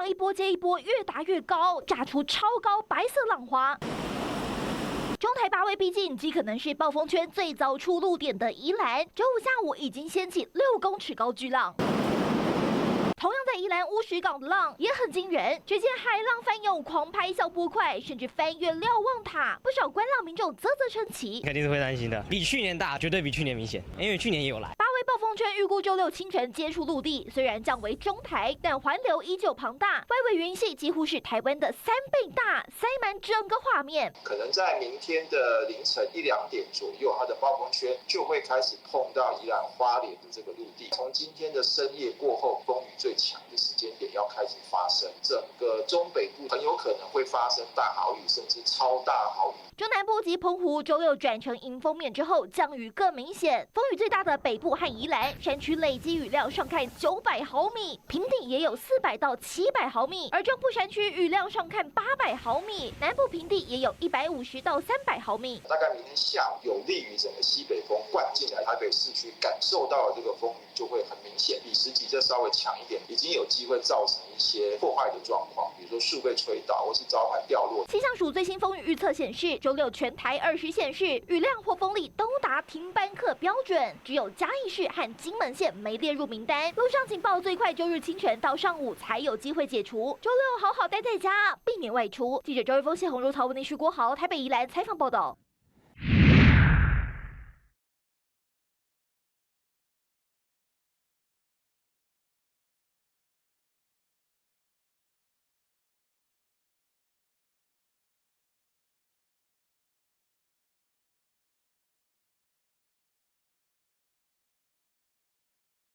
浪一波接一波，越打越高，炸出超高白色浪花。中台8位逼近，极可能是暴风圈最早出陆点的宜兰。周五下午已经掀起6公尺高巨浪。同样在宜兰乌石港的浪也很惊人，只见海浪翻涌，狂拍小波块，甚至翻越瞭望塔。不少观浪民众啧称奇，肯定是会担心的，比去年大，绝对比去年明显，因为去年也有来。8位暴风圈预估周6清晨接触陆地，虽然降为中台，但环流依旧庞大，外围云系几乎是台湾的3倍大，塞满整个画面。可能在明天的凌晨1、2点左右，它的暴风圈就会开始碰到宜兰花莲的这个陆地。从今天的深夜过后，风雨最强的时间点要开始发生，整个中北部很有可能会发生大豪雨，甚至超大豪雨。中南部及澎湖周6转成迎风面之后，降雨更明显。风雨最大的北部和宜兰山区累积雨量上看900毫米，平地也有400到700毫米，而中部山区雨量上看800毫米，南部平地也有150到300毫米。大概明天下午有利于整个西北风灌进来台北市区，感受到的这个风雨就会很明显，比10级再稍微强一点，已经有机会造成一些破坏的状况，比如说树被吹倒或是招牌掉落。气象署最新风雨预测显示，周6全台20县市雨量或风力都达停班课标准，只有嘉义市和金门县没列入名单。路上警报最快周日清晨到上午才有机会解除。周6好好待在家，避免外出。记者周日峰、谢宏如、曹文内、徐国豪台北宜兰采访报道。